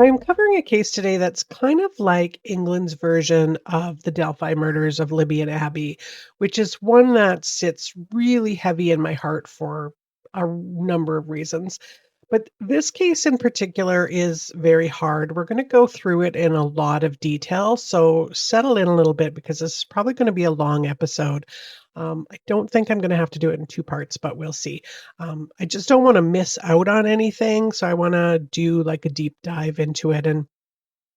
I'm covering a case today that's kind of like England's version of the Delphi murders of Libby and Abby, which is one that sits really heavy in my heart for a number of reasons. But this case in particular is very hard. We're going to go through it in a lot of detail. So settle in a little bit because this is probably going to be a long episode. I don't think I'm going to have to do it in two parts, but we'll see. I just don't want to miss out on anything. So I want to do like a deep dive into it. And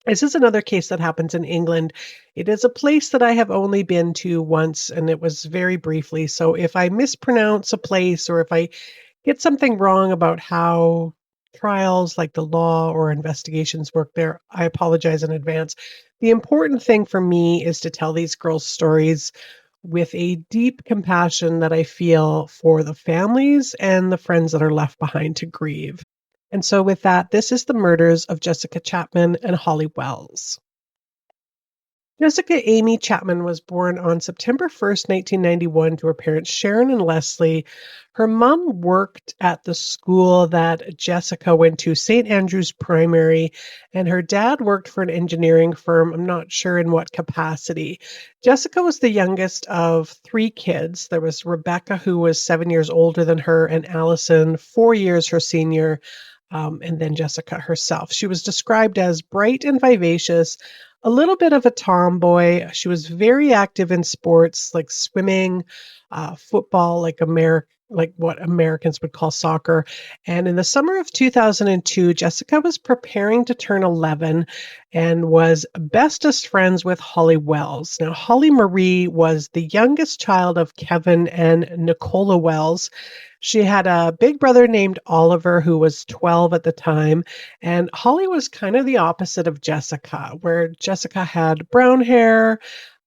this is another case that happens in England. It is a place that I have only been to once, and it was very briefly. So if I mispronounce a place or if I get something wrong about how trials like the law or investigations work there, I apologize in advance. The important thing for me is to tell these girls' stories with a deep compassion that I feel for the families and the friends that are left behind to grieve. And so, with that, this is the murders of Jessica Chapman and Holly Wells. Jessica Amy Chapman was born on September 1st, 1991, to her parents Sharon and Leslie. Her mom worked at the school that Jessica went to, St. Andrew's Primary, and her dad worked for an engineering firm. I'm not sure in what capacity. Jessica was the youngest of three kids. There was Rebecca, who was 7 years older than her, and Allison, 4 years her senior, and then Jessica herself. She was described as bright and vivacious, a little bit of a tomboy. She was very active in sports like swimming, football, like what Americans would call soccer. And in the summer of 2002, Jessica was preparing to turn 11 and was bestest friends with Holly Wells. Now, Holly Marie was the youngest child of Kevin and Nicola Wells. She had a big brother named Oliver who was 12 at the time, and Holly was kind of the opposite of Jessica, where Jessica had brown hair.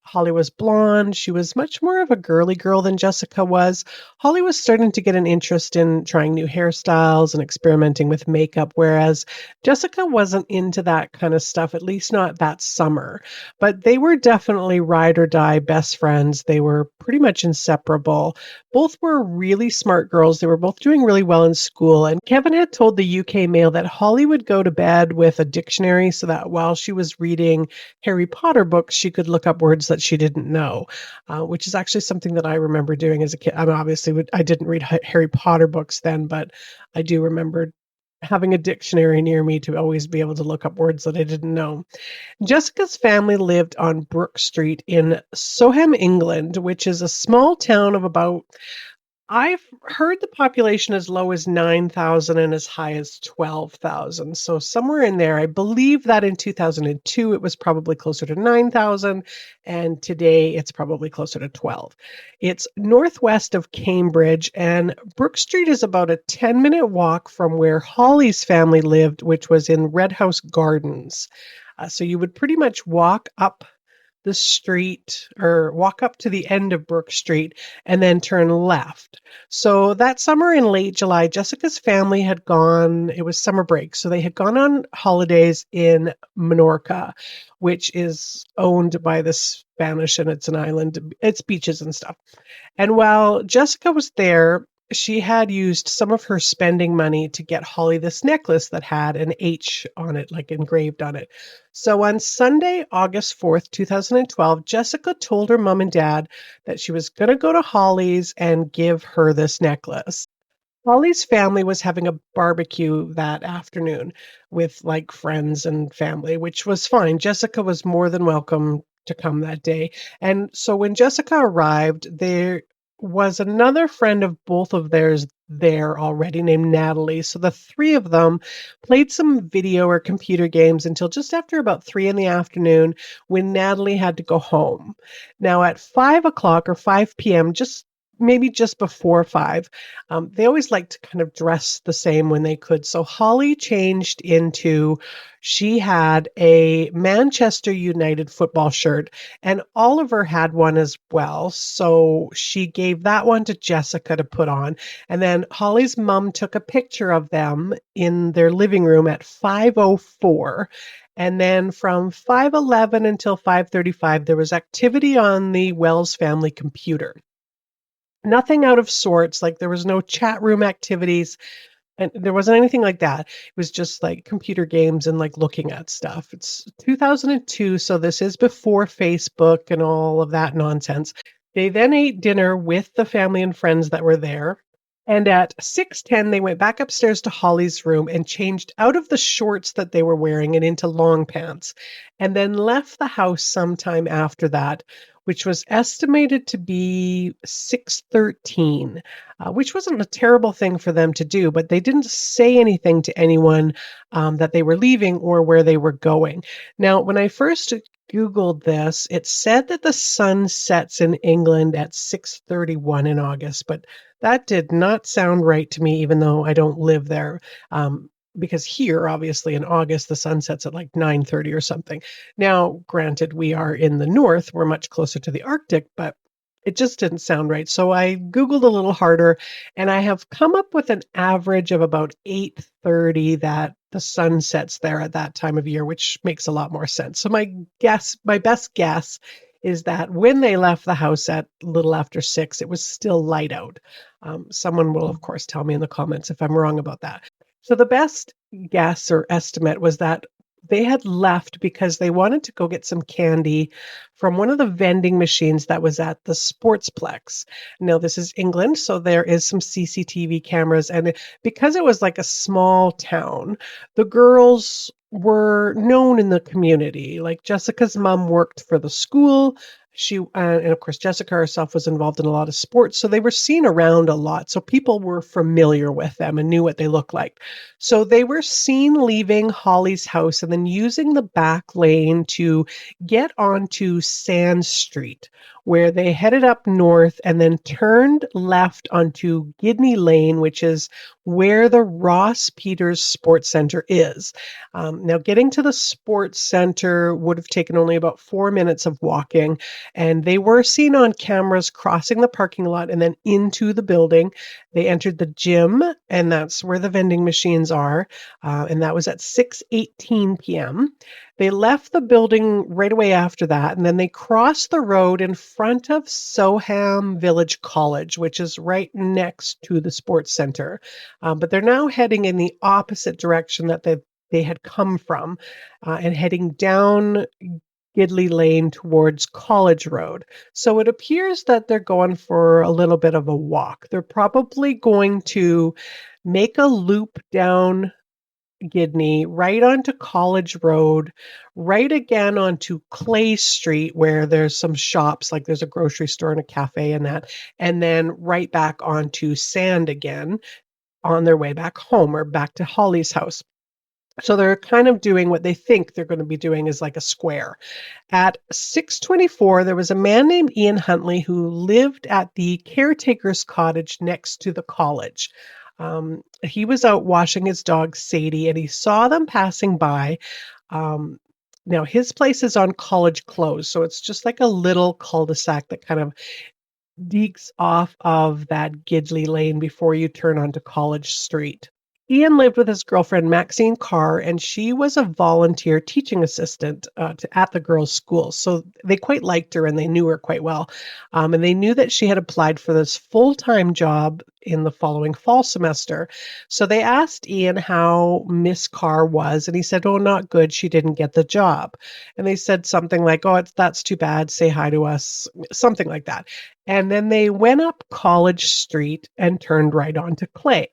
Holly was blonde. She was much more of a girly girl than Jessica was. Holly was starting to get an interest in trying new hairstyles and experimenting with makeup, whereas Jessica wasn't into that kind of stuff, at least not that summer. But they were definitely ride or die best friends. They were pretty much inseparable. Both were really smart girls. They were both doing really well in school. And Kevin had told the UK Mail that Holly would go to bed with a dictionary so that while she was reading Harry Potter books, she could look up words that she didn't know, which is actually something that I remember doing as a kid. I mean, obviously, I didn't read Harry Potter books then, but I do remember having a dictionary near me to always be able to look up words that I didn't know. Jessica's family lived on Brook Street in Soham, England, which is a small town of about, I've heard the population as low as 9,000 and as high as 12,000. So somewhere in there, I believe that in 2002, it was probably closer to 9,000. And today it's probably closer to 12. It's northwest of Cambridge, and Brook Street is about a 10-minute walk from where Holly's family lived, which was in Red House Gardens. So you would pretty much walk up the street or walk up to the end of Brook Street and then turn left. So that summer in late July, Jessica's family had gone, it was summer break. So they had gone on holidays in Menorca, which is owned by the Spanish, and it's an island, it's beaches and stuff. And while Jessica was there, she had used some of her spending money to get Holly this necklace that had an H on it, like engraved on it. So on Sunday, August 4th, 2012, Jessica told her mom and dad that she was going to go to Holly's and give her this necklace. Holly's family was having a barbecue that afternoon with like friends and family, which was fine. Jessica was more than welcome to come that day. And so when Jessica arrived, there was another friend of both of theirs there already named Natalie. So the three of them played some video or computer games until just after about 3 in the afternoon when Natalie had to go home. Now at 5 o'clock or 5 p.m., just before five. They always liked to kind of dress the same when they could. So Holly changed into, she had a Manchester United football shirt, and Oliver had one as well. So she gave that one to Jessica to put on. And then Holly's mom took a picture of them in their living room at 5:04. And then from 5:11 until 5:35, there was activity on the Wells family computer. Nothing out of sorts, like there was no chat room activities. And there wasn't anything like that. It was just, like, computer games and, like, looking at stuff. It's 2002, so this is before Facebook and all of that nonsense. They then ate dinner with the family and friends that were there, and at 6:10, they went back upstairs to Holly's room and changed out of the shorts that they were wearing and into long pants, and then left the house sometime after that, which was estimated to be 6:13, which wasn't a terrible thing for them to do, but they didn't say anything to anyone, that they were leaving or where they were going. Now, when I first Googled this, it said that the sun sets in England at 6:31 in August, but that did not sound right to me, even though I don't live there. Because here, obviously, in August, the sun sets at like 9:30 or something. Now, granted, we are in the north, we're much closer to the Arctic, but it just didn't sound right. So I Googled a little harder, and I have come up with an average of about 8:30 that the sun sets there at that time of year, which makes a lot more sense. So my best guess is that when they left the house at a little after 6, it was still light out. Someone will, of course, tell me in the comments if I'm wrong about that. So the best guess or estimate was that they had left because they wanted to go get some candy from one of the vending machines that was at the Sportsplex. Now, this is England, so there is some CCTV cameras. And because it was like a small town, the girls were known in the community. Like Jessica's mom worked for the school. And of course, Jessica herself was involved in a lot of sports. So they were seen around a lot. So people were familiar with them and knew what they looked like. So they were seen leaving Holly's house and then using the back lane to get onto Sand Street, where they headed up north and then turned left onto Gidney Lane, which is where the Ross Peters Sports Center is. Now, getting to the sports center would have taken only about 4 minutes of walking, and they were seen on cameras crossing the parking lot and then into the building. They entered the gym, and that's where the vending machines are, and that was at 6:18 p.m. They left the building right away after that, and then they crossed the road in front of Soham Village College, which is right next to the sports center. But they're now heading in the opposite direction that they had come from, and heading down Gidley Lane towards College Road. So it appears that they're going for a little bit of a walk. They're probably going to make a loop down Gidney, right onto College Road, right again onto Clay Street, where there's some shops, like there's a grocery store and a cafe and that, and then right back onto Sand again on their way back home or back to Holly's house. So they're kind of doing what they think they're going to be doing is like a square. At 6:24, there was a man named Ian Huntley who lived at the caretaker's cottage next to the college. He was out washing his dog Sadie, and he saw them passing by. Um, Now his place is on College Close, so it's just like a little cul-de-sac that kind of deeks off of that Gidley Lane before you turn onto College Street. Ian lived with his girlfriend, Maxine Carr, and she was a volunteer teaching assistant at the girls' school. So they quite liked her and they knew her quite well. And they knew that she had applied for this full-time job in the following fall semester. So they asked Ian how Miss Carr was, and he said, "Oh, not good. She didn't get the job." And they said something like, "Oh, that's too bad. Say hi to us," something like that. And then they went up College Street and turned right onto Clay.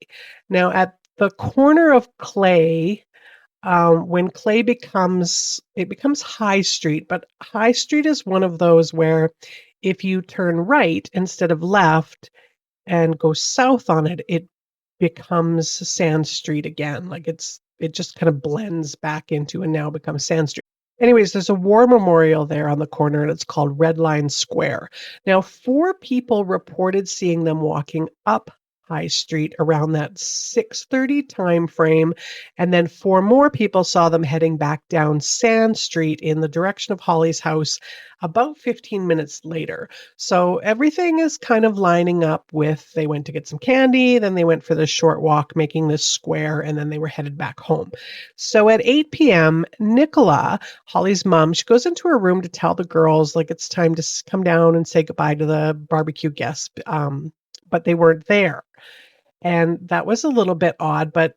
Now, at the corner of Clay, when Clay becomes High Street, but High Street is one of those where if you turn right instead of left and go south on it, it becomes Sand Street again. Like it just kind of blends back into and now becomes Sand Street. Anyways, there's a war memorial there on the corner and it's called Red Line Square. Now, 4 people reported seeing them walking up High Street around that 6:30 time frame, and then 4 more people saw them heading back down Sand Street in the direction of Holly's house about 15 minutes later. So everything is kind of lining up with they went to get some candy, then they went for this short walk, making this square, and then they were headed back home. So at 8 p.m., Nicola, Holly's mom, she goes into her room to tell the girls like it's time to come down and say goodbye to the barbecue guests, but they weren't there. And that was a little bit odd, but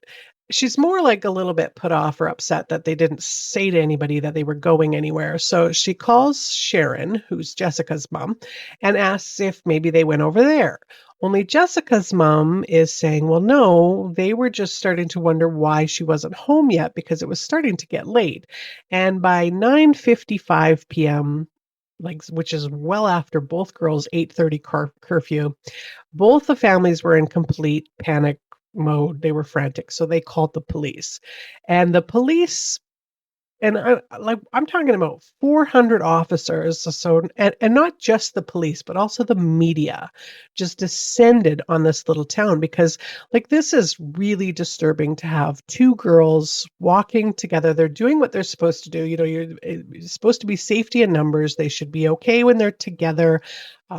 she's more like a little bit put off or upset that they didn't say to anybody that they were going anywhere. So she calls Sharon, who's Jessica's mom, and asks if maybe they went over there. Only Jessica's mom is saying, well, no, they were just starting to wonder why she wasn't home yet because it was starting to get late. And by 9:55 p.m., like which is well after both girls' 8:30 curfew, both the families were in complete panic mode. They were frantic, so they called the police. And the police and I'm talking about 400 officers, so and not just the police, but also the media just descended on this little town because, like, this is really disturbing to have 2 girls walking together. They're doing what they're supposed to do. It's supposed to be safety in numbers. They should be okay when they're together.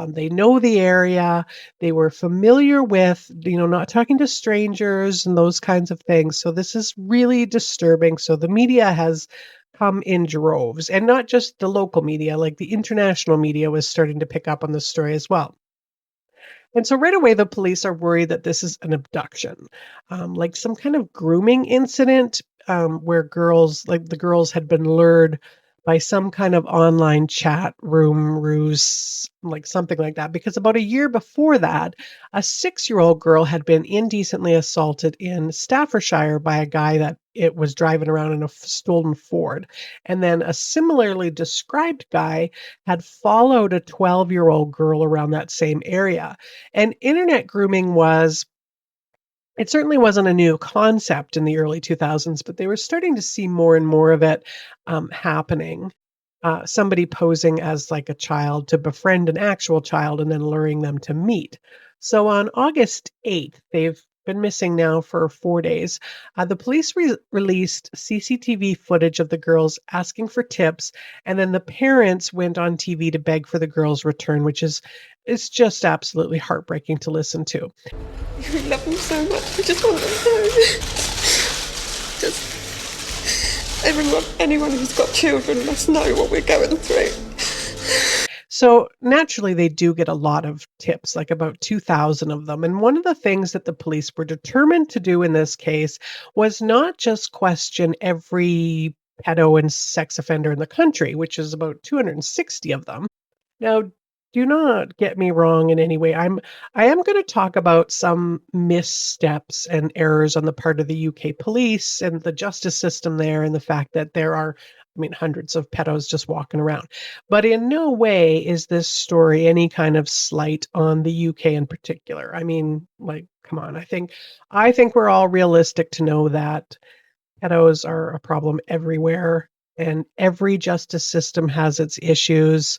They know the area. They were familiar with, not talking to strangers and those kinds of things. So this is really disturbing. So the media has come in droves, and not just the local media, like the international media was starting to pick up on the story as well. And so right away, the police are worried that this is an abduction, like some kind of grooming incident where like the girls had been lured by some kind of online chat room ruse, like something like that. Because about a year before that, a 6-year-old girl had been indecently assaulted in Staffordshire by a guy that it was driving around in a stolen Ford. And then a similarly described guy had followed a 12-year-old girl around that same area. And internet grooming it certainly wasn't a new concept in the early 2000s, but they were starting to see more and more of it happening. Somebody posing as like a child to befriend an actual child and then luring them to meet. So on August 8th, they've been missing now for 4 days. The police released CCTV footage of the girls asking for tips, and then the parents went on TV to beg for the girls' return, which is it's just absolutely heartbreaking to listen to. We love them so much. We just want them home. Just anyone who's got children must know what we're going through. So naturally, they do get a lot of tips, like about 2,000 of them. And one of the things that the police were determined to do in this case was not just question every pedo and sex offender in the country, which is about 260 of them. Now, do not get me wrong in any way. I am going to talk about some missteps and errors on the part of the UK police and the justice system there, and the fact that there are, hundreds of pedos just walking around. But in no way is this story any kind of slight on the UK in particular. Like, come on. I think we're all realistic to know that pedos are a problem everywhere, and every justice system has its issues.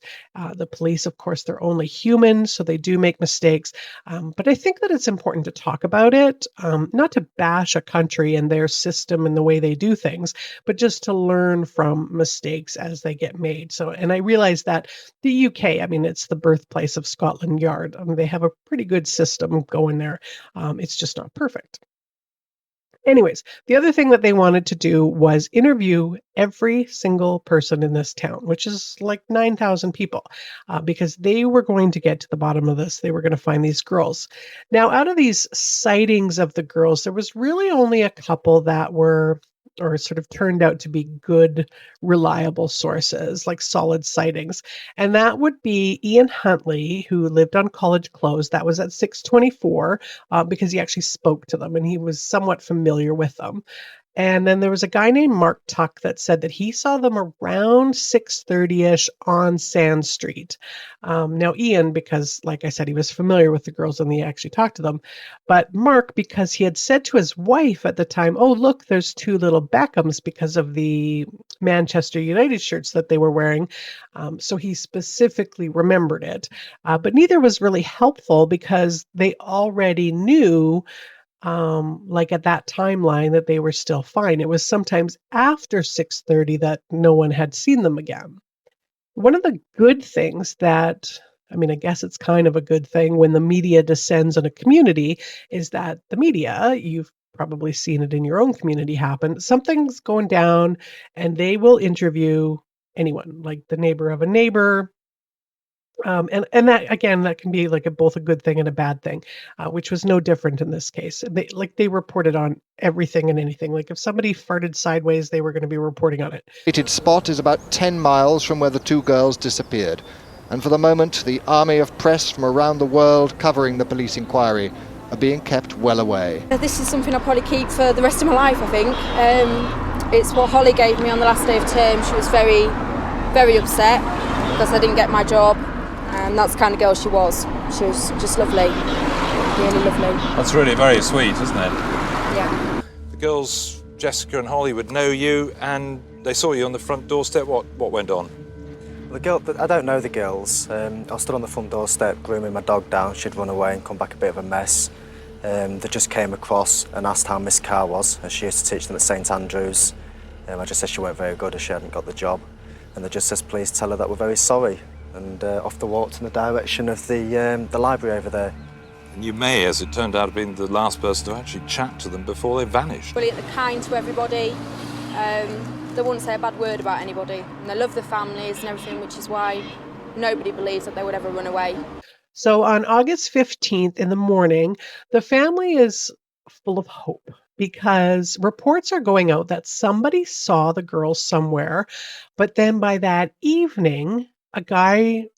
The police, of course, they're only human, so they do make mistakes. But I think that it's important to talk about it, not to bash a country and their system and the way they do things, but just to learn from mistakes as they get made. So, and I realize that the UK, it's the birthplace of Scotland Yard. They have a pretty good system going there. It's just not perfect. Anyways, the other thing that they wanted to do was interview every single person in this town, which is like 9,000 people, because they were going to get to the bottom of this. They were going to find these girls. Now, out of these sightings of the girls, there was really only a couple that were or sort of turned out to be good, reliable sources, like solid sightings. And that would be Ian Huntley, who lived on College Close. That was at 624 because he actually spoke to them and he was somewhat familiar with them. And then there was a guy named Mark Tuck that said that he saw them around 6:30ish on Sand Street. Now, Ian, because like I said, he was familiar with the girls and he actually talked to them. But Mark, because he had said to his wife at the time, oh, look, there's 2 little Beckhams because of the Manchester United shirts that they were wearing. So he specifically remembered it. But neither was really helpful because they already knew like at that timeline that they were still fine. It was sometimes after 6:30 that no one had seen them again. One of the good things that I guess it's kind of a good thing when the media descends on a community is that the media, you've probably seen it in your own community happen, something's going down and they will interview anyone, like the neighbor of a neighbor, And that again, that can be like both a good thing and a bad thing, which was no different in this case. They reported on everything and anything. Like if somebody farted sideways, they were going to be reporting on it. The spot is about 10 miles from where the two girls disappeared. And for the moment, the army of press from around the world covering the police inquiry are being kept well away. This is something I'll probably keep for the rest of my life, I think. It's what Holly gave me on the last day of term. She was very, very upset because I didn't get my job. And that's the kind of girl she was. She was just lovely, really lovely. That's really very sweet, isn't it? Yeah. The girls, Jessica and Holly, would know you, and they saw you on the front doorstep. What went on? I don't know the girls. I stood on the front doorstep grooming my dog down. She'd run away and come back a bit of a mess. They just came across and asked how Miss Carr was, as she used to teach them at St Andrews. I just said she weren't very good as she hadn't got the job. And they just says, please tell her that we're very sorry. And off they walked in the direction of the library over there. And you may, as it turned out, have been the last person to actually chat to them before they vanished. Brilliant, they're kind to everybody. They wouldn't say a bad word about anybody. And they love their families and everything, which is why nobody believes that they would ever run away. So on August 15th in the morning, the family is full of hope because reports are going out that somebody saw the girls somewhere, but then by that evening,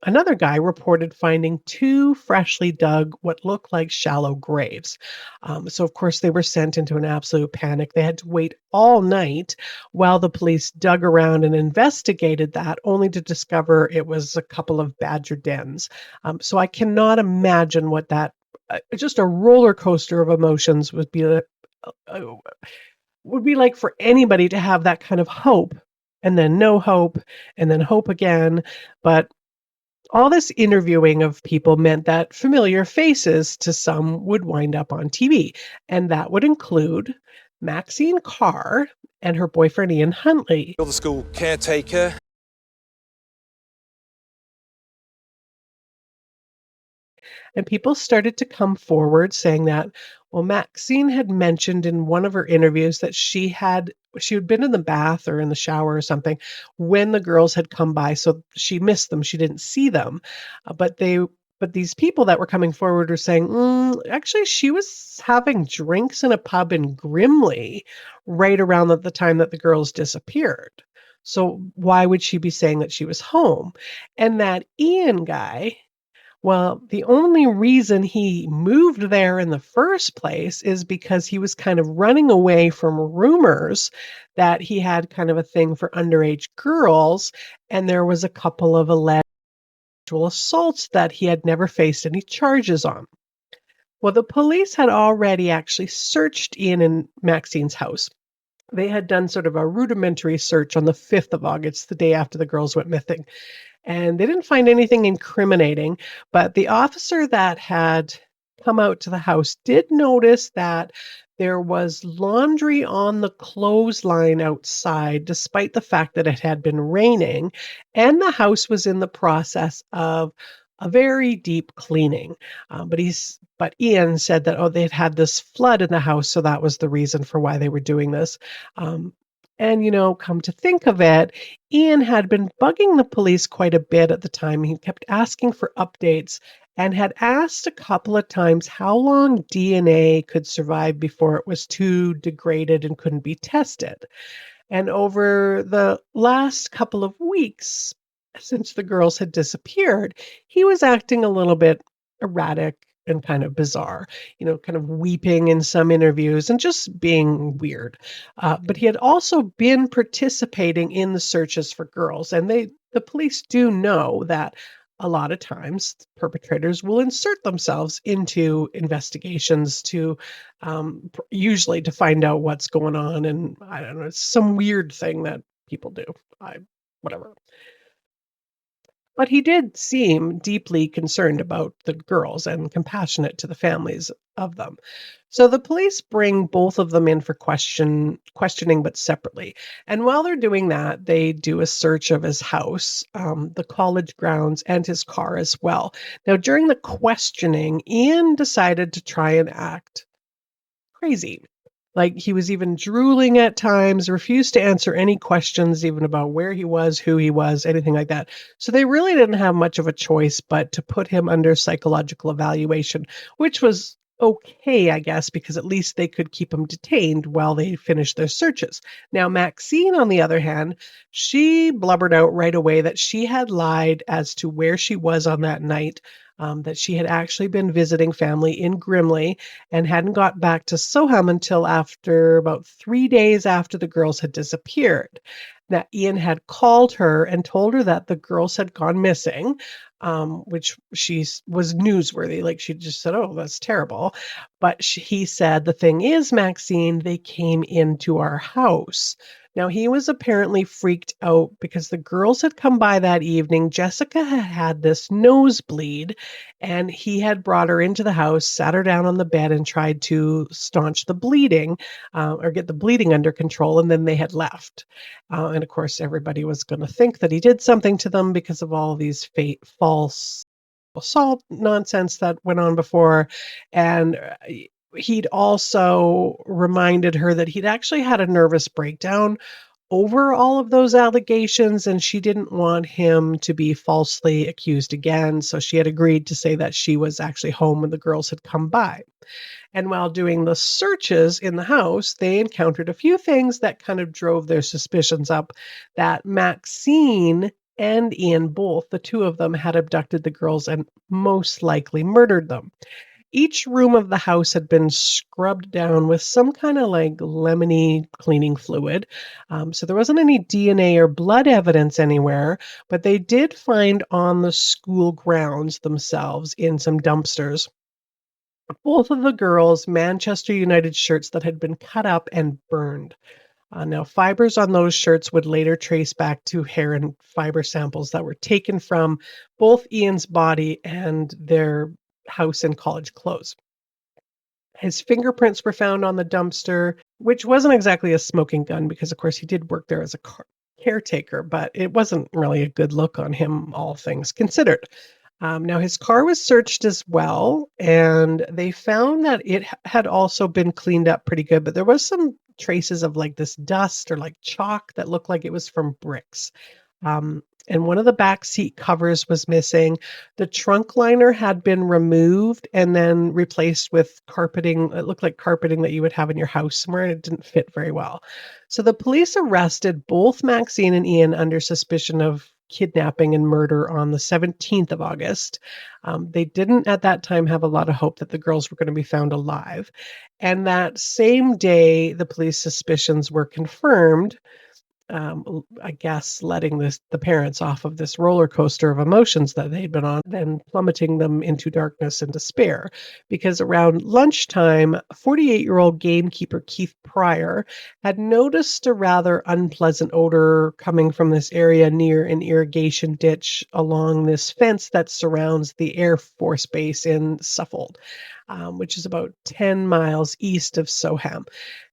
another guy reported finding two freshly dug, what looked like shallow graves. So, of course, they were sent into an absolute panic. They had to wait all night while the police dug around and investigated that, only to discover it was a couple of badger dens. So I cannot imagine what that, just a roller coaster of emotions would be like for anybody to have that kind of hope and then no hope and then hope again. But all this interviewing of people meant that familiar faces to some would wind up on TV. And that would include Maxine Carr and her boyfriend, Ian Huntley. You're the school caretaker. And people started to come forward saying that, well, Maxine had mentioned in one of her interviews that she had been in the bath or in the shower or something when the girls had come by, so she missed them. She didn't see them, but these people that were coming forward were saying, actually, she was having drinks in a pub in Grimley right around the time that the girls disappeared. So why would she be saying that she was home? And that Ian guy, well, the only reason he moved there in the first place is because he was kind of running away from rumors that he had kind of a thing for underage girls, and there was a couple of alleged sexual assaults that he had never faced any charges on. Well, the police had already actually searched Ian and Maxine's house. They had done sort of a rudimentary search on the 5th of August, the day after the girls went missing. And they didn't find anything incriminating, but the officer that had come out to the house did notice that there was laundry on the clothesline outside, despite the fact that it had been raining, and the house was in the process of a very deep cleaning. But Ian said that, they'd had this flood in the house, so that was the reason for why they were doing this. And, come to think of it, Ian had been bugging the police quite a bit at the time. He kept asking for updates and had asked a couple of times how long DNA could survive before it was too degraded and couldn't be tested. And over the last couple of weeks, since the girls had disappeared, he was acting a little bit erratic and kind of bizarre, kind of weeping in some interviews and just being weird. But he had also been participating in the searches for girls, and the police do know that a lot of times perpetrators will insert themselves into investigations to usually to find out what's going on. And I don't know, it's some weird thing that people do. Whatever. But he did seem deeply concerned about the girls and compassionate to the families of them. So the police bring both of them in for questioning, but separately. And while they're doing that, they do a search of his house, the college grounds, and his car as well. Now, during the questioning, Ian decided to try and act crazy. Like, he was even drooling at times, refused to answer any questions even about where he was, who he was, anything like that. So they really didn't have much of a choice but to put him under psychological evaluation, which was okay, I guess, because at least they could keep him detained while they finished their searches. Now, Maxine, on the other hand, she blubbered out right away that she had lied as to where she was on that night, that she had actually been visiting family in Grimley and hadn't got back to Soham until after about 3 days after the girls had disappeared. That Ian had called her and told her that the girls had gone missing, which was newsworthy. Like, she just said, "Oh, that's terrible." But he said, "The thing is, Maxine, they came into our house." Now, he was apparently freaked out because the girls had come by that evening. Jessica had had this nosebleed, and he had brought her into the house, sat her down on the bed, and tried to staunch the bleeding, or get the bleeding under control, and then they had left. And of course, everybody was going to think that he did something to them because of all these false assault nonsense that went on before. And he'd also reminded her that he'd actually had a nervous breakdown over all of those allegations, and she didn't want him to be falsely accused again. So she had agreed to say that she was actually home when the girls had come by. And while doing the searches in the house, they encountered a few things that kind of drove their suspicions up, that Maxine and Ian, both, the two of them, had abducted the girls and most likely murdered them. Each room of the house had been scrubbed down with some kind of like lemony cleaning fluid. So there wasn't any DNA or blood evidence anywhere, but they did find on the school grounds themselves, in some dumpsters, both of the girls' Manchester United shirts that had been cut up and burned. Now, fibers on those shirts would later trace back to hair and fiber samples that were taken from both Ian's body and their house and college clothes. His fingerprints were found on the dumpster, which wasn't exactly a smoking gun because, of course, he did work there as a caretaker, but it wasn't really a good look on him, all things considered. Now, his car was searched as well, and they found that it had also been cleaned up pretty good, but there was some traces of like this dust or like chalk that looked like it was from bricks. And one of the back seat covers was missing. The trunk liner had been removed and then replaced with carpeting. It looked like carpeting that you would have in your house somewhere, and it didn't fit very well. So the police arrested both Maxine and Ian under suspicion of kidnapping and murder on the 17th of August. They didn't at that time have a lot of hope that the girls were going to be found alive. And that same day, the police suspicions were confirmed, I guess letting the parents off of this roller coaster of emotions that they'd been on, then plummeting them into darkness and despair. Because around lunchtime, 48-year-old gamekeeper Keith Pryor had noticed a rather unpleasant odor coming from this area near an irrigation ditch along this fence that surrounds the Air Force Base in Suffolk, which is about 10 miles east of Soham.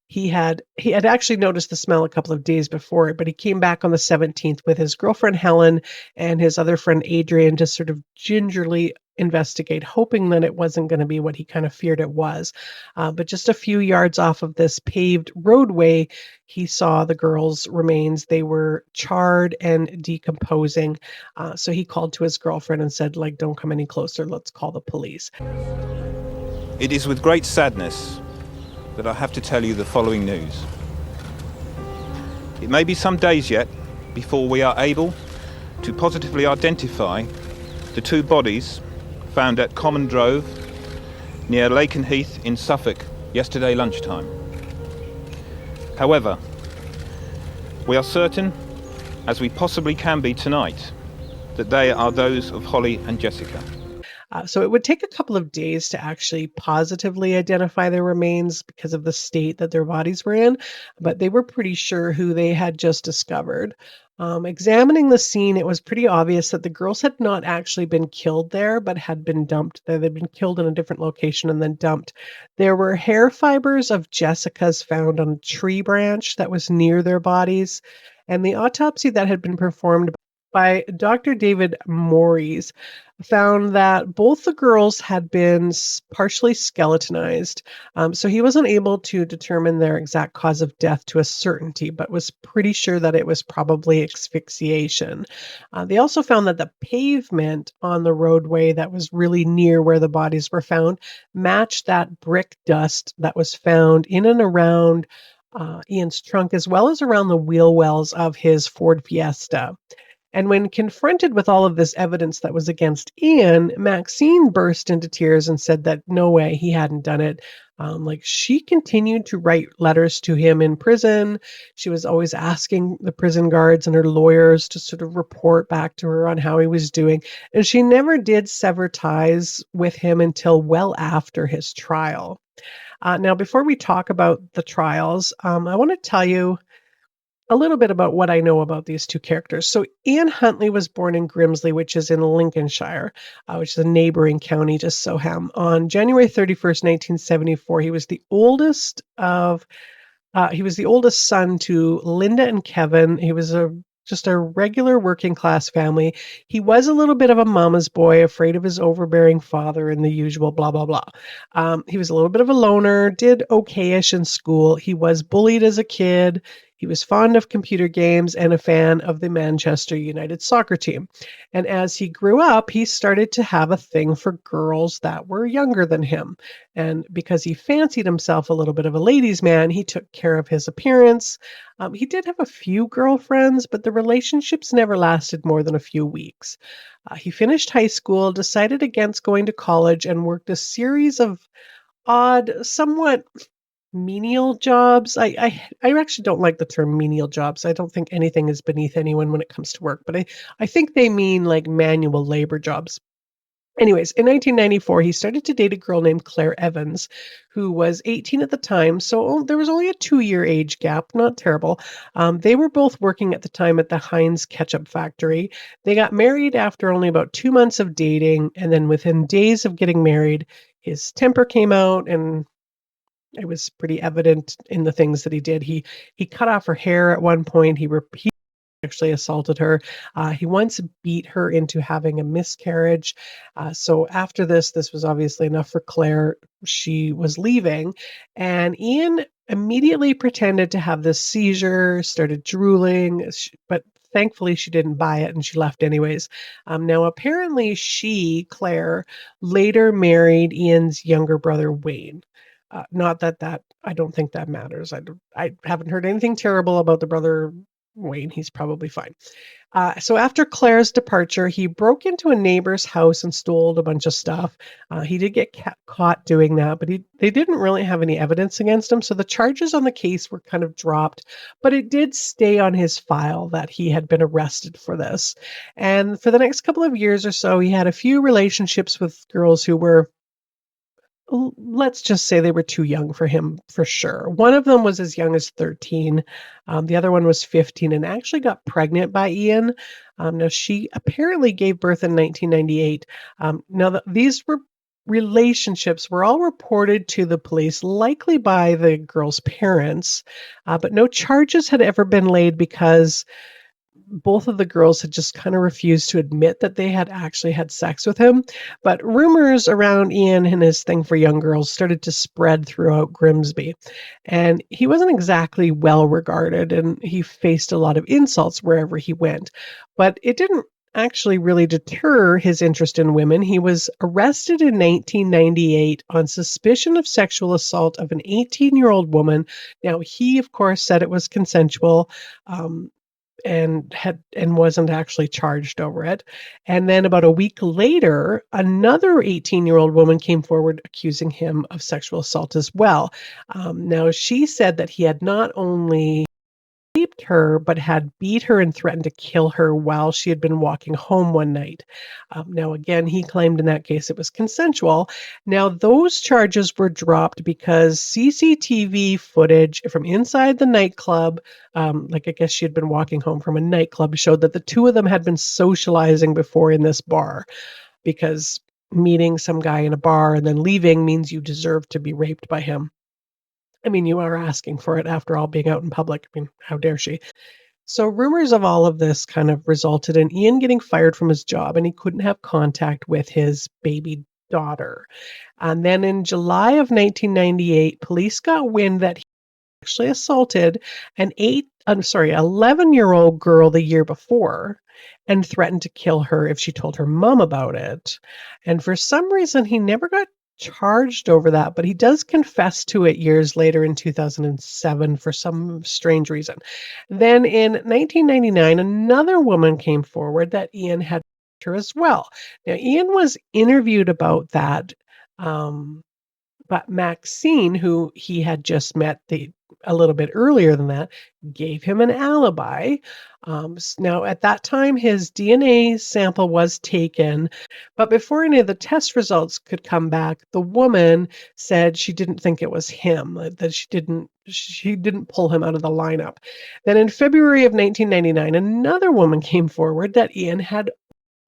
He had actually noticed the smell a couple of days before, but he came back on the 17th with his girlfriend Helen and his other friend Adrian to sort of gingerly investigate, hoping that it wasn't going to be what he kind of feared it was. But just a few yards off of this paved roadway, he saw the girls' remains. They were charred and decomposing. So he called to his girlfriend and said, like, "Don't come any closer. Let's call the police." It is with great sadness that I have to tell you the following news. It may be some days yet before we are able to positively identify the two bodies found at Common Drove near Lakenheath in Suffolk yesterday lunchtime. However, we are certain, as we possibly can be tonight, that they are those of Holly and Jessica. So it would take a couple of days to actually positively identify their remains because of the state that their bodies were in, but they were pretty sure who they had just discovered. Examining the scene, it was pretty obvious that the girls had not actually been killed there, but had been dumped there. They'd been killed in a different location and then dumped. There were hair fibers of Jessica's found on a tree branch that was near their bodies, and the autopsy that had been performed by Dr. David Morris found that both the girls had been partially skeletonized. So he wasn't able to determine their exact cause of death to a certainty, but was pretty sure that it was probably asphyxiation. They also found that the pavement on the roadway that was really near where the bodies were found matched that brick dust that was found in and around Ian's trunk, as well as around the wheel wells of his Ford Fiesta. And when confronted with all of this evidence that was against Ian, Maxine burst into tears and said that no way, he hadn't done it. She continued to write letters to him in prison. She was always asking the prison guards and her lawyers to sort of report back to her on how he was doing. And she never did sever ties with him until well after his trial. Now, before we talk about the trials, I want to tell you a little bit about what I know about these two characters. So Ian Huntley was born in Grimsley, which is in Lincolnshire, which is a neighboring county to Soham, on January 31st, 1974. He was the oldest son to Linda and Kevin. He was just a regular working class family. He was a little bit of a mama's boy, afraid of his overbearing father and the usual blah, blah, blah. He was a little bit of a loner, did okay-ish in school. He was bullied as a kid. He was fond of computer games and a fan of the Manchester United soccer team. And as he grew up, he started to have a thing for girls that were younger than him. And because he fancied himself a little bit of a ladies' man, he took care of his appearance. He did have a few girlfriends, but the relationships never lasted more than a few weeks. He finished high school, decided against going to college, and worked a series of odd, somewhat menial jobs. I actually don't like the term menial jobs. I don't think anything is beneath anyone when it comes to work, but I think they mean like manual labor jobs. Anyways, in 1994, he started to date a girl named Claire Evans, who was 18 at the time. So there was only a 2-year age gap, not terrible. They were both working at the time at the Heinz ketchup factory. They got married after only about 2 months of dating. And then within days of getting married, his temper came out, and it was pretty evident in the things that he did. He cut off her hair at one point. He actually assaulted her. He once beat her into having a miscarriage. So after this was obviously enough for Claire. She was leaving, and Ian immediately pretended to have this seizure, started drooling, but thankfully she didn't buy it and she left anyways. Now, apparently Claire, later married Ian's younger brother, Wayne. Not that I don't think that matters. I haven't heard anything terrible about the brother Wayne. He's probably fine. So after Claire's departure, he broke into a neighbor's house and stole a bunch of stuff. He did get caught doing that, but they didn't really have any evidence against him. So the charges on the case were kind of dropped, but it did stay on his file that he had been arrested for this. And for the next couple of years or so, he had a few relationships with girls who were, let's just say, they were too young for him, for sure. One of them was as young as 13. The other one was 15 and actually got pregnant by Ian. Now, she apparently gave birth in 1998. These relationships were all reported to the police, likely by the girl's parents, but no charges had ever been laid because both of the girls had just kind of refused to admit that they had actually had sex with him. But rumors around Ian and his thing for young girls started to spread throughout Grimsby. And he wasn't exactly well regarded, and he faced a lot of insults wherever he went. But it didn't actually really deter his interest in women. He was arrested in 1998 on suspicion of sexual assault of an 18-year-old woman. Now, he, of course, said it was consensual. And wasn't actually charged over it. And then about a week later, another 18-year-old woman came forward accusing him of sexual assault as well. Now, she said that he had not only raped her, but had beat her and threatened to kill her while she had been walking home one night. Now, again, he claimed in that case it was consensual. Now, those charges were dropped because CCTV footage from inside the nightclub, I guess she had been walking home from a nightclub, showed that the two of them had been socializing before in this bar, because meeting some guy in a bar and then leaving means you deserve to be raped by him. I mean, you are asking for it after all, being out in public. I mean, how dare she? So rumors of all of this kind of resulted in Ian getting fired from his job, and he couldn't have contact with his baby daughter. And then in July of 1998, police got wind that he actually assaulted an 11-year-old girl the year before and threatened to kill her if she told her mom about it. And for some reason, he never got charged over that, but he does confess to it years later in 2007 for some strange reason. Then in 1999, another woman came forward that Ian had her as well. Now, Ian was interviewed about that, um, but Maxine, who he had just met a little bit earlier than that, gave him an alibi. Now, at that time, his DNA sample was taken, but before any of the test results could come back, the woman said she didn't think it was him, that she didn't pull him out of the lineup. Then in February of 1999, another woman came forward that Ian had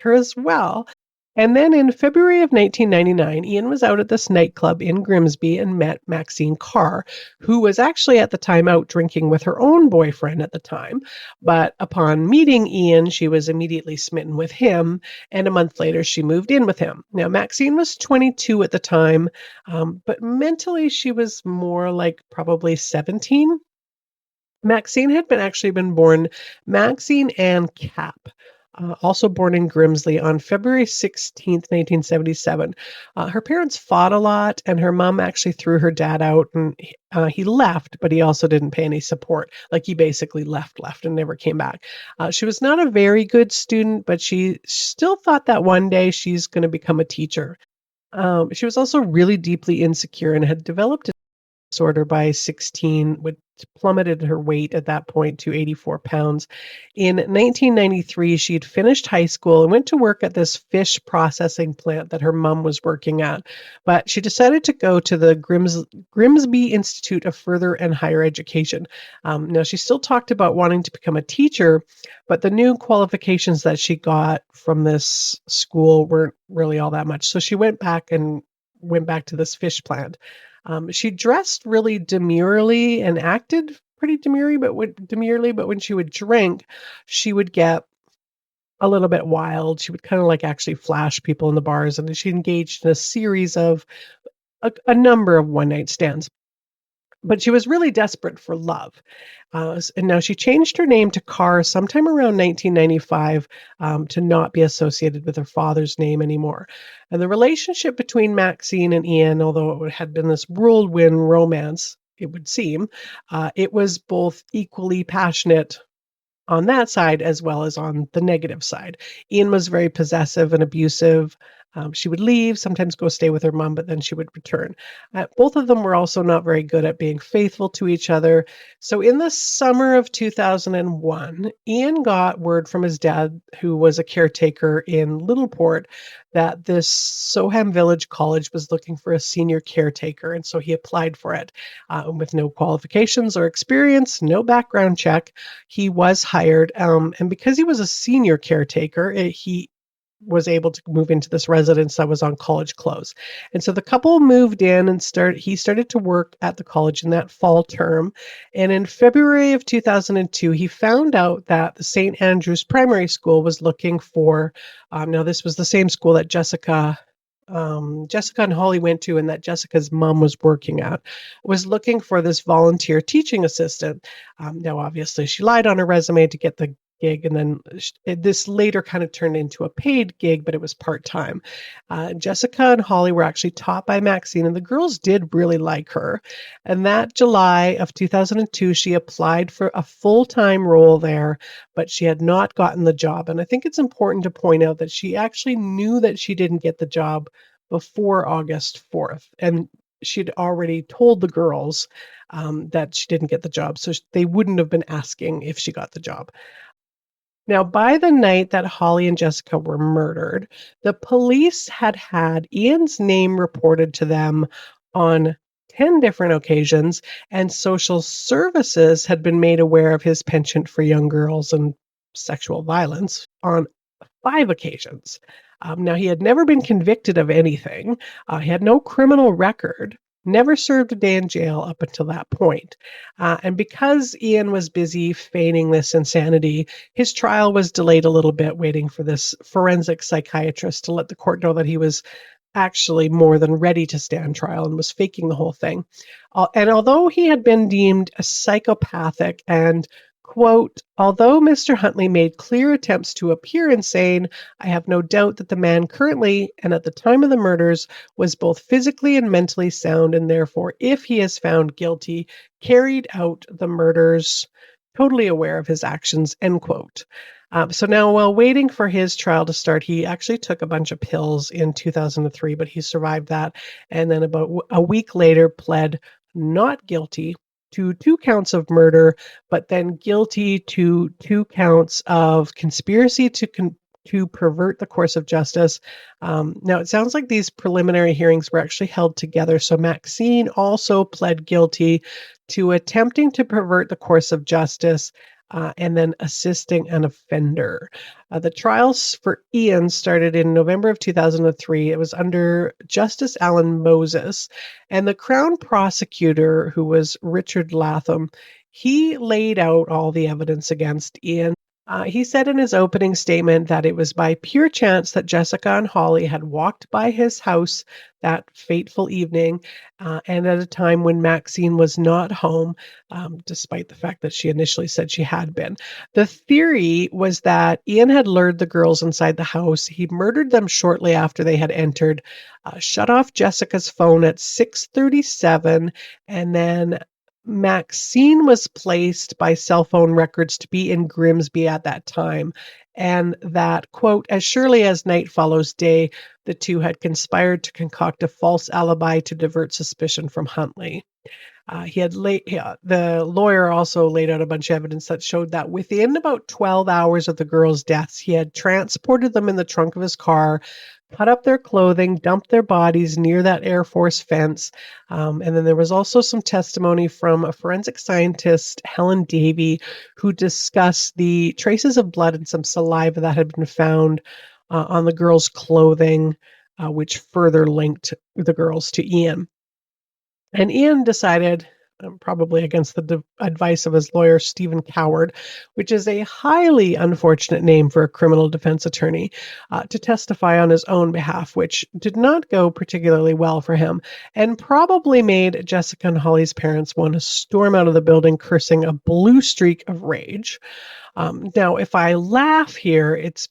her as well. And then in February of 1999, Ian was out at this nightclub in Grimsby and met Maxine Carr, who was actually at the time out drinking with her own boyfriend at the time. But upon meeting Ian, she was immediately smitten with him, and a month later, she moved in with him. Now, Maxine was 22 at the time, but mentally, she was more like probably 17. Maxine had actually been born Maxine Ann Cap, also born in Grimsley on February 16th, 1977. Her parents fought a lot, and her mom actually threw her dad out, and he left, but he also didn't pay any support. Like, he basically left and never came back. She was not a very good student, but she still thought that one day she's going to become a teacher. She was also really deeply insecure and had developed disorder by 16, which plummeted her weight at that point to 84 pounds. In 1993, she had finished high school and went to work at this fish processing plant that her mom was working at. But she decided to go to the Grimsby Institute of Further and Higher Education. Now, she still talked about wanting to become a teacher, but the new qualifications that she got from this school weren't really all that much. So she went back to this fish plant. She dressed really demurely and acted pretty demurely, but when she would drink, she would get a little bit wild. She would kind of like actually flash people in the bars, and she engaged in a series of a number of one-night stands. But she was really desperate for love. And now she changed her name to Carr sometime around 1995 to not be associated with her father's name anymore. And the relationship between Maxine and Ian, although it had been this whirlwind romance, it would seem, it was both equally passionate on that side as well as on the negative side. Ian was very possessive and abusive. She would leave, sometimes go stay with her mom, but then she would return. Both of them were also not very good at being faithful to each other. So in the summer of 2001, Ian got word from his dad, who was a caretaker in Littleport, that this Soham Village College was looking for a senior caretaker. And so he applied for it with no qualifications or experience, no background check. He was hired. And because he was a senior caretaker, he was able to move into this residence that was on college close. And so the couple moved in and he started to work at the college in that fall term. And in February of 2002, he found out that the St. Andrew's Primary School was looking for, now this was the same school that Jessica and Holly went to and that Jessica's mom was working at, was looking for this volunteer teaching assistant. Now, obviously, she lied on her resume to get the gig, and then this later kind of turned into a paid gig, but it was part-time. Jessica and Holly were actually taught by Maxine, and the girls did really like her. And that July of 2002, she applied for a full-time role there, but she had not gotten the job. And I think it's important to point out that she actually knew that she didn't get the job before August 4th. And she'd already told the girls that she didn't get the job, so they wouldn't have been asking if she got the job. Now, by the night that Holly and Jessica were murdered, the police had Ian's name reported to them on 10 different occasions, and social services had been made aware of his penchant for young girls and sexual violence on 5 occasions. Now, he had never been convicted of anything. He had no criminal record. never served a day in jail up until that point. And because Ian was busy feigning this insanity, his trial was delayed a little bit, waiting for this forensic psychiatrist to let the court know that he was actually more than ready to stand trial and was faking the whole thing. And although he had been deemed a psychopathic and quote, although Mr. Huntley made clear attempts to appear insane, I have no doubt that the man currently and at the time of the murders was both physically and mentally sound, and therefore, if he is found guilty, carried out the murders, totally aware of his actions, end quote. So now, while waiting for his trial to start, he actually took a bunch of pills in 2003, but he survived that. And then about a week later, pled not guilty to 2 counts of murder, but then guilty to 2 counts of conspiracy to pervert the course of justice. Now, it sounds like these preliminary hearings were actually held together. So Maxine also pled guilty to attempting to pervert the course of justice and then assisting an offender. The trials for Ian started in November of 2003. It was under Justice Alan Moses, and the Crown prosecutor, who was Richard Latham, he laid out all the evidence against Ian. He said in his opening statement that it was by pure chance that Jessica and Holly had walked by his house that fateful evening, and at a time when Maxine was not home, despite the fact that she initially said she had been. The theory was that Ian had lured the girls inside the house. He murdered them shortly after they had entered, shut off Jessica's phone at 6:37, and then Maxine was placed by cell phone records to be in Grimsby at that time, and that, quote, as surely as night follows day, the two had conspired to concoct a false alibi to divert suspicion from Huntley. The lawyer also laid out a bunch of evidence that showed that within about 12 hours of the girls' deaths, he had transported them in the trunk of his car, cut up their clothing, dumped their bodies near that Air Force fence. And then there was also some testimony from a forensic scientist, Helen Davey, who discussed the traces of blood and some saliva that had been found on the girls' clothing, which further linked the girls to Ian. And Ian decided, probably against the advice of his lawyer, Stephen Coward, which is a highly unfortunate name for a criminal defense attorney, to testify on his own behalf, which did not go particularly well for him and probably made Jessica and Holly's parents want to storm out of the building, cursing a blue streak of rage. Now, if I laugh here, it's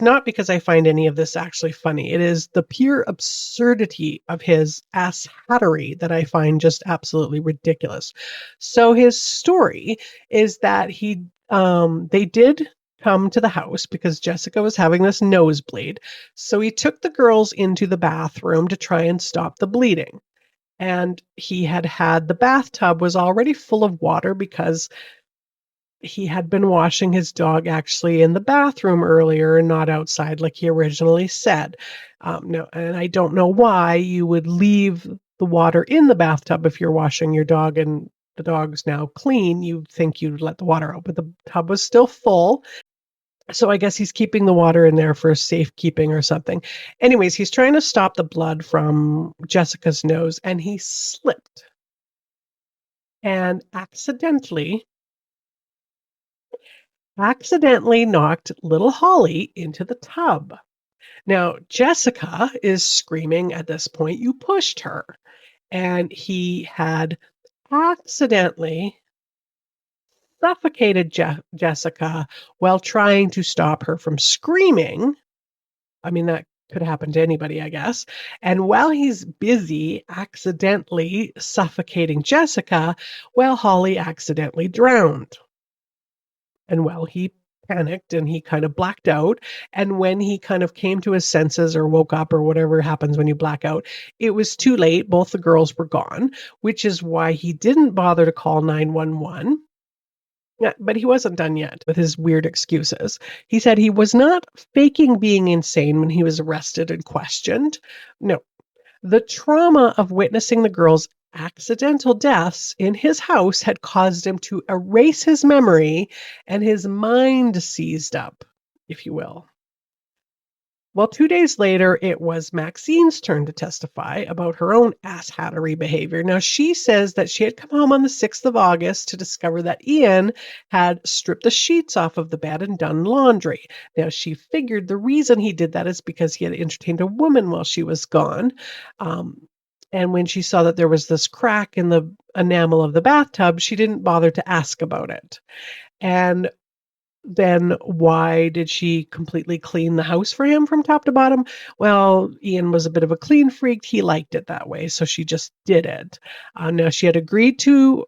not because I find any of this actually funny. It is the pure absurdity of his asshattery that I find just absolutely ridiculous. So his story is that they did come to the house because Jessica was having this nosebleed. So he took the girls into the bathroom to try and stop the bleeding. And he had the bathtub was already full of water because he had been washing his dog actually in the bathroom earlier and not outside like he originally said. No, and I don't know why you would leave the water in the bathtub if you're washing your dog and the dog's now clean. You'd think you'd let the water out, but the tub was still full. So I guess he's keeping the water in there for safekeeping or something. Anyways, he's trying to stop the blood from Jessica's nose, and he slipped and accidentally knocked little Holly into the tub. Now, Jessica is screaming at this point, "You pushed her." And he had accidentally suffocated Jessica while trying to stop her from screaming. I mean, that could happen to anybody, I guess. And while he's busy accidentally suffocating Jessica, well, Holly accidentally drowned. And well, he panicked and he kind of blacked out. And when he kind of came to his senses or woke up or whatever happens when you black out, it was too late. Both the girls were gone, which is why he didn't bother to call 911. Yeah, but he wasn't done yet with his weird excuses. He said he was not faking being insane when he was arrested and questioned. No, the trauma of witnessing the girls' accidental deaths in his house had caused him to erase his memory and his mind seized up, if you will. Well, 2 days later, it was Maxine's turn to testify about her own asshattery behavior. Now, she says that she had come home on the 6th of August to discover that Ian had stripped the sheets off of the bed and done laundry. Now, she figured the reason he did that is because he had entertained a woman while she was gone. Um, and when she saw that there was this crack in the enamel of the bathtub, she didn't bother to ask about it. And then why did she completely clean the house for him from top to bottom? Well, Ian was a bit of a clean freak. He liked it that way, so she just did it. Now, she had agreed to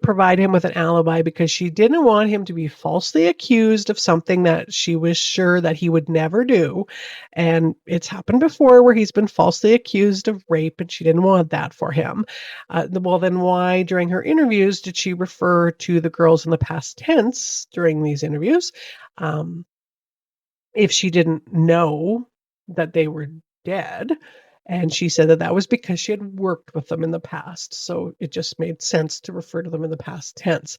provide him with an alibi because she didn't want him to be falsely accused of something that she was sure that he would never do. And it's happened before where he's been falsely accused of rape, and she didn't want that for him. Well, then why during her interviews did she refer to the girls in the past tense during these interviews? Um, if she didn't know that they were dead. And she said that that was because she had worked with them in the past. So it just made sense to refer to them in the past tense.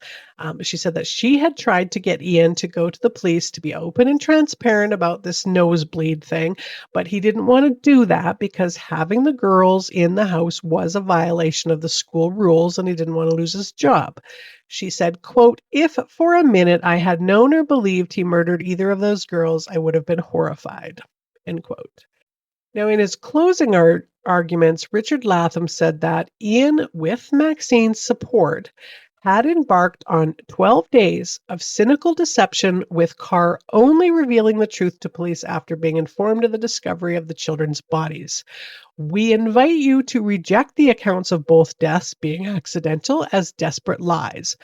She said that she had tried to get Ian to go to the police to be open and transparent about this nosebleed thing, but he didn't want to do that because having the girls in the house was a violation of the school rules and he didn't want to lose his job. She said, quote, "If for a minute I had known or believed he murdered either of those girls, I would have been horrified," end quote. Now, in his closing arguments, Richard Latham said that Ian, with Maxine's support, had embarked on 12 days of cynical deception, with Carr only revealing the truth to police after being informed of the discovery of the children's bodies. "We invite you to reject the accounts of both deaths being accidental as desperate lies.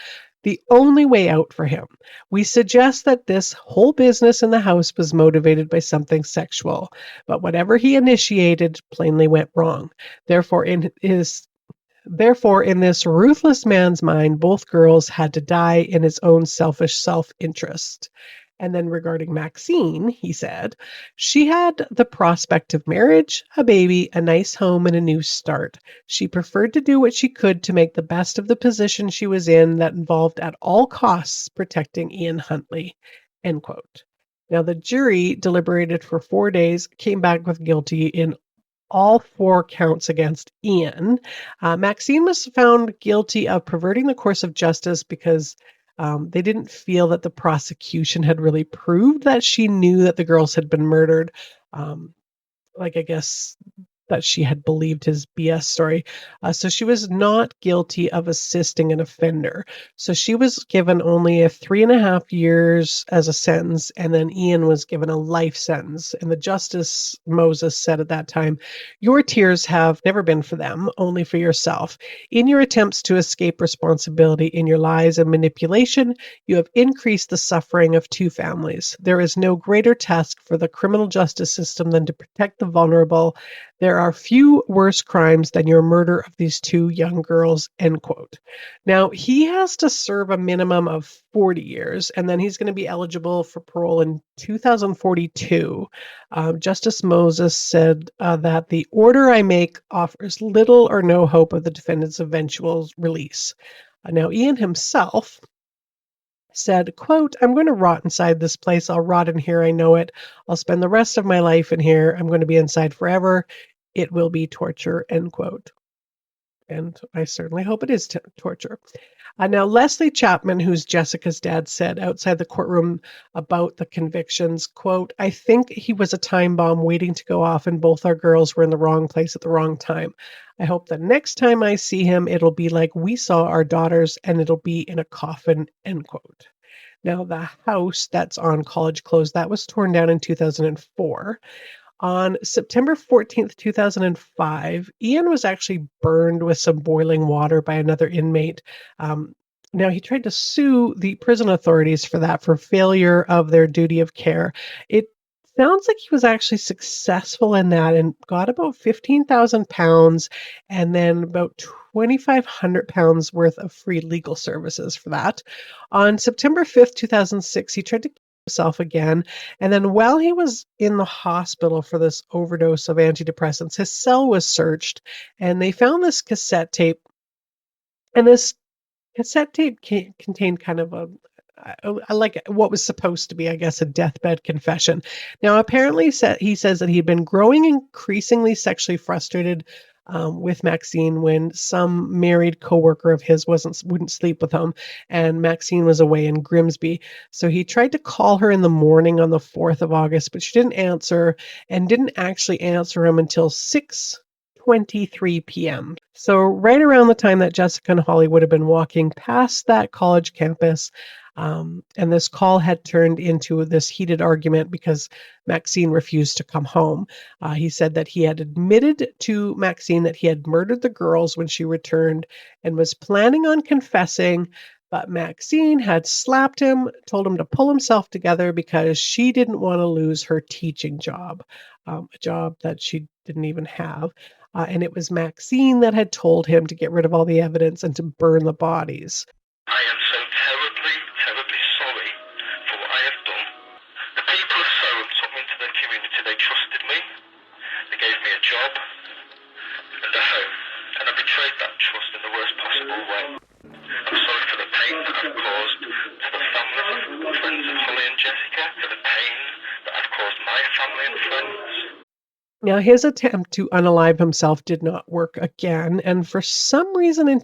The only way out for him. We suggest that this whole business in the house was motivated by something sexual, but whatever he initiated plainly went wrong. Therefore, in this ruthless man's mind, both girls had to die in his own selfish self-interest." And then regarding Maxine, he said, "She had the prospect of marriage, a baby, a nice home, and a new start. She preferred to do what she could to make the best of the position she was in that involved at all costs protecting Ian Huntley." End quote. Now, the jury deliberated for 4 days, came back with guilty in all 4 counts against Ian. Maxine was found guilty of perverting the course of justice because they didn't feel that the prosecution had really proved that she knew that the girls had been murdered. I guess that she had believed his BS story. So she was not guilty of assisting an offender. So she was given only a 3.5 years as a sentence, and then Ian was given a life sentence. And the Justice Moses said at that time, "Your tears have never been for them, only for yourself. In your attempts to escape responsibility, in your lies and manipulation, you have increased the suffering of 2 families. There is no greater task for the criminal justice system than to protect the vulnerable. There are few worse crimes than your murder of these 2 young girls," end quote. Now, he has to serve a minimum of 40 years, and then he's going to be eligible for parole in 2042. Justice Moses said that the order I make offers little or no hope of the defendant's eventual release. Now, Ian himself said, quote, "I'm going to rot inside this place. I'll rot in here. I know it. I'll spend the rest of my life in here. I'm going to be inside forever. It will be torture," end quote. And I certainly hope it is torture. Now, Leslie Chapman, who's Jessica's dad, said outside the courtroom about the convictions, quote, "I think he was a time bomb waiting to go off and both our girls were in the wrong place at the wrong time. I hope the next time I see him, it'll be like we saw our daughters and it'll be in a coffin," end quote. Now, the house that's on College Close, that was torn down in 2004. On September 14th, 2005, Ian was actually burned with some boiling water by another inmate. Now, he tried to sue the prison authorities for that, for failure of their duty of care. It sounds like he was actually successful in that and got about £15,000 and then about £2,500 worth of free legal services for that. On September 5th, 2006, he tried to kill himself again. And then while he was in the hospital for this overdose of antidepressants, his cell was searched and they found this cassette tape. And this cassette tape contained kind of I like what was supposed to be, I guess, a deathbed confession. Now, apparently, he says that he'd been growing increasingly sexually frustrated with Maxine when some married coworker of his wouldn't sleep with him, and Maxine was away in Grimsby. So he tried to call her in the morning on the 4th of August, but she didn't answer, and didn't actually answer him until 6:23 p.m. So right around the time that Jessica and Holly would have been walking past that college campus, and this call had turned into this heated argument because Maxine refused to come home. He said that he had admitted to Maxine that he had murdered the girls when she returned and was planning on confessing, but Maxine had slapped him, told him to pull himself together because she didn't want to lose her teaching job, a job that she didn't even have. And it was Maxine that had told him to get rid of all the evidence and to burn the bodies. I am so terribly, terribly sorry for what I have done. The people of Soham took me into their community. They trusted me. They gave me a job and a home. And I betrayed that trust in the worst possible way. I'm sorry for the pain that I've caused to the families and friends of Holly and Jessica, for the pain that I've caused my family and friends. Now, his attempt to unalive himself did not work again, and for some reason in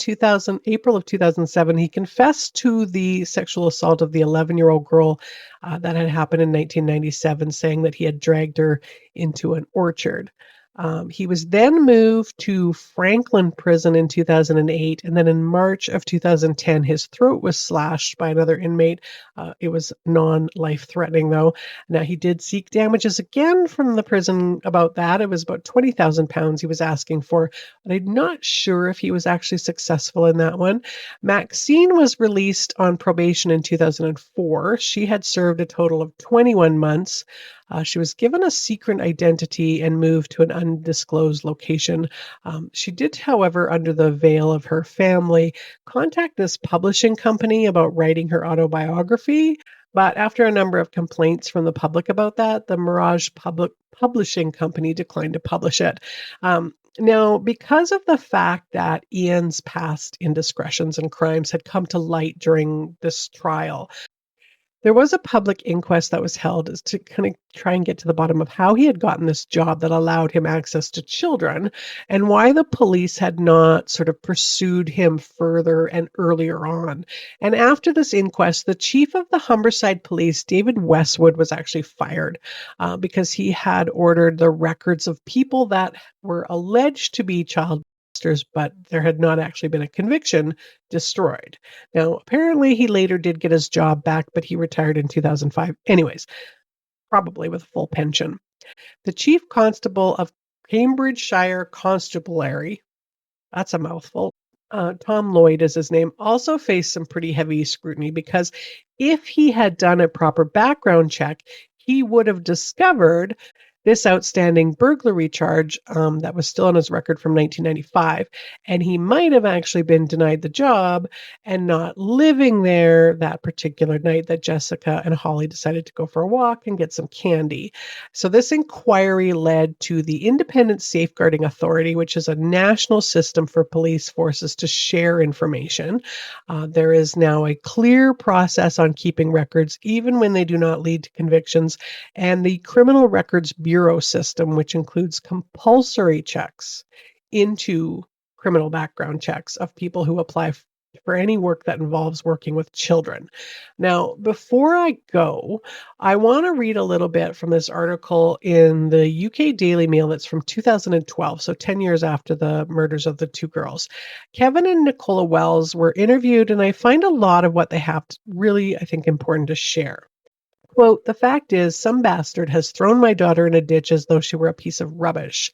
April of 2007, he confessed to the sexual assault of the 11-year-old girl that had happened in 1997, saying that he had dragged her into an orchard. He was then moved to Franklin Prison in 2008, and then in March of 2010, his throat was slashed by another inmate. It was non-life-threatening, though. Now, he did seek damages again from the prison about that. It was about £20,000 he was asking for, but I'm not sure if he was actually successful in that one. Maxine was released on probation in 2004. She had served a total of 21 months. She was given a secret identity and moved to an undisclosed location. She did, however, under the veil of her family, contact this publishing company about writing her autobiography. But after a number of complaints from the public about that, the Mirage Publishing Company declined to publish it. Now, because of the fact that Ian's past indiscretions and crimes had come to light during this trial, there was a public inquest that was held to kind of try and get to the bottom of how he had gotten this job that allowed him access to children and why the police had not sort of pursued him further and earlier on. And after this inquest, the chief of the Humberside Police, David Westwood, was actually fired because he had ordered the records of people that were alleged to be child molesters, but there had not actually been a conviction, destroyed. Now, apparently he later did get his job back, but he retired in 2005. Anyways, probably with a full pension. The chief constable of Cambridgeshire Constabulary, that's a mouthful, Tom Lloyd is his name, also faced some pretty heavy scrutiny because if he had done a proper background check, he would have discovered this outstanding burglary charge that was still on his record from 1995, and he might have actually been denied the job and not living there that particular night that Jessica and Holly decided to go for a walk and get some candy. So this inquiry led to the Independent Safeguarding Authority, which is a national system for police forces to share information. There is now a clear process on keeping records, even when they do not lead to convictions, and the Criminal Records Bureau system, which includes compulsory checks into criminal background checks of people who apply for any work that involves working with children. Now, before I go, I want to read a little bit from this article in the UK Daily Mail that's from 2012, so 10 years after the murders of the two girls. Kevin and Nicola Wells were interviewed, and I find a lot of what they have really, I think, important to share. Quote, "The fact is, some bastard has thrown my daughter in a ditch as though she were a piece of rubbish.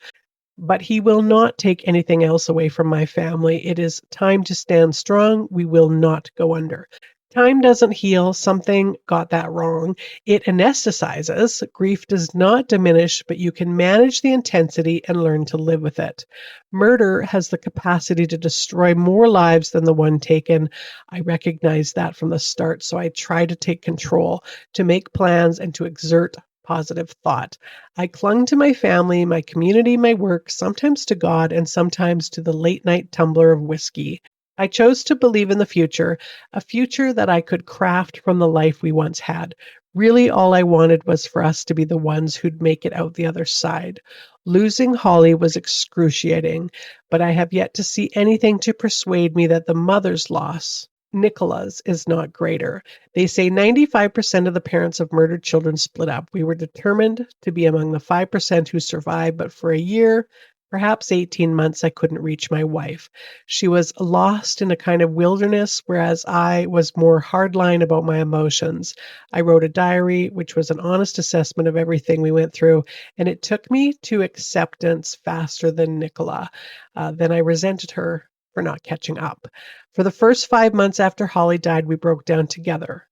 But he will not take anything else away from my family. It is time to stand strong. We will not go under. Time doesn't heal. Something got that wrong. It anesthetizes. Grief does not diminish, but you can manage the intensity and learn to live with it. Murder has the capacity to destroy more lives than the one taken. I recognized that from the start, so I try to take control, to make plans, and to exert positive thought. I clung to my family, my community, my work, sometimes to God, and sometimes to the late-night tumbler of whiskey. I chose to believe in the future, a future that I could craft from the life we once had. Really, all I wanted was for us to be the ones who'd make it out the other side. Losing Holly was excruciating, but I have yet to see anything to persuade me that the mother's loss, Nicola's, is not greater. They say 95% of the parents of murdered children split up. We were determined to be among the 5% who survived, but for a year, perhaps 18 months, I couldn't reach my wife. She was lost in a kind of wilderness, whereas I was more hardline about my emotions. I wrote a diary, which was an honest assessment of everything we went through, and it took me to acceptance faster than Nicola. Then I resented her for not catching up. For the first 5 months after Holly died, we broke down together.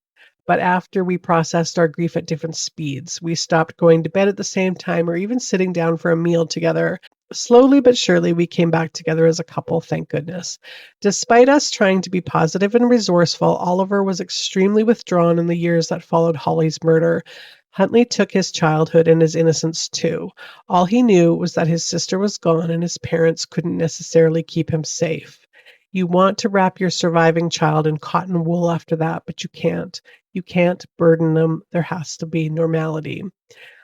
But after we processed our grief at different speeds, we stopped going to bed at the same time or even sitting down for a meal together. Slowly but surely, we came back together as a couple, thank goodness. Despite us trying to be positive and resourceful, Oliver was extremely withdrawn in the years that followed Holly's murder. Huntley took his childhood and his innocence too. All he knew was that his sister was gone and his parents couldn't necessarily keep him safe. You want to wrap your surviving child in cotton wool after that, but you can't. You can't burden them. There has to be normality.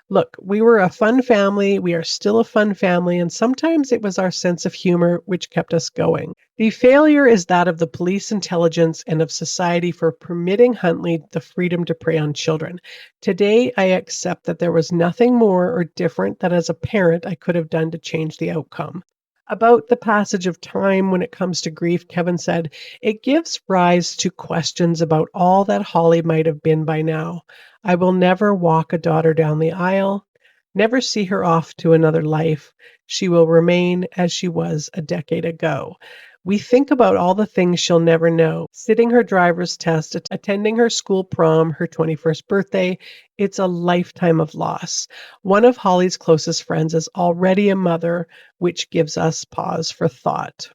Look, we were a fun family. We are still a fun family, and sometimes it was our sense of humor which kept us going. The failure is that of the police intelligence and of society for permitting Huntley the freedom to prey on children. Today, I accept that there was nothing more or different that as a parent I could have done to change the outcome. About the passage of time when it comes to grief, Kevin said, it gives rise to questions about all that Holly might have been by now. I will never walk a daughter down the aisle, never see her off to another life. She will remain as she was a decade ago. We think about all the things she'll never know. Sitting her driver's test, attending her school prom, her 21st birthday. It's a lifetime of loss. One of Holly's closest friends is already a mother, which gives us pause for thought.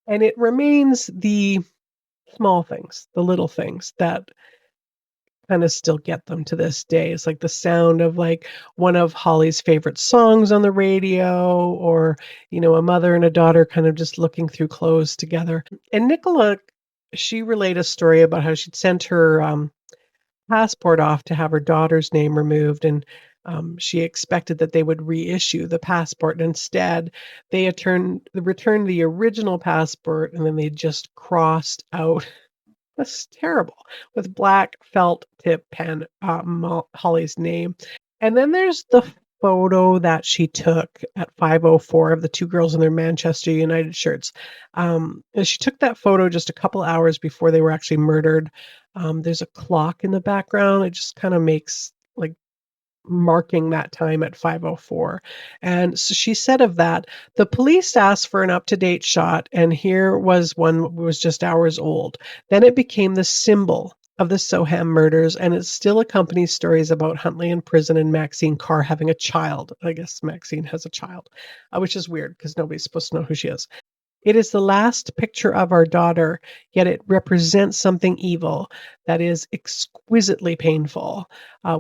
And it remains the small things, the little things that kind of still get them to this day. It's like the sound of like one of Holly's favorite songs on the radio, or, a mother and a daughter kind of just looking through clothes together. And Nicola, she relayed a story about how she'd sent her passport off to have her daughter's name removed, and she expected that they would reissue the passport. And instead, they returned the original passport, and then they just crossed out. That's terrible. With black felt tip pen, Holly's name. And then there's the photo that she took at 5:04 of the two girls in their Manchester United shirts. And she took that photo just a couple hours before they were actually murdered. There's a clock in the background. It just kind of makes like marking that time at 5:04. And so she said of that, the police asked for an up-to-date shot, and here was one that was just hours old. Then it became the symbol of the Soham murders, and it still accompanies stories about Huntley in prison and Maxine Carr having a child. I guess Maxine has a child, which is weird because nobody's supposed to know who she is. It is the last picture of our daughter, yet it represents something evil that is exquisitely painful.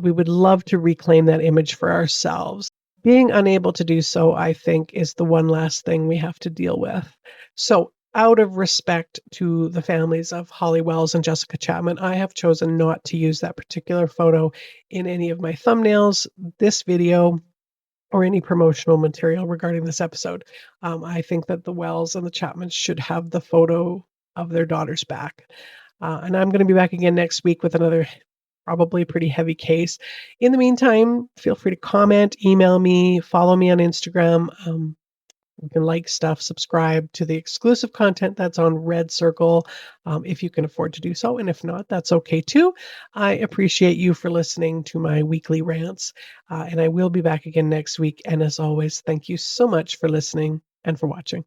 We would love to reclaim that image for ourselves. Being unable to do so, I think, is the one last thing we have to deal with. So, out of respect to the families of Holly Wells and Jessica Chapman, I have chosen not to use that particular photo in any of my thumbnails, this video, or any promotional material regarding this episode. I think that the Wells and the Chapmans should have the photo of their daughters back. And I'm going to be back again next week with another probably pretty heavy case. In the meantime, feel free to comment, email me, follow me on Instagram. You can like stuff, subscribe to the exclusive content that's on Red Circle if you can afford to do so. And if not, that's okay too. I appreciate you for listening to my weekly rants. And I will be back again next week. And as always, thank you so much for listening and for watching.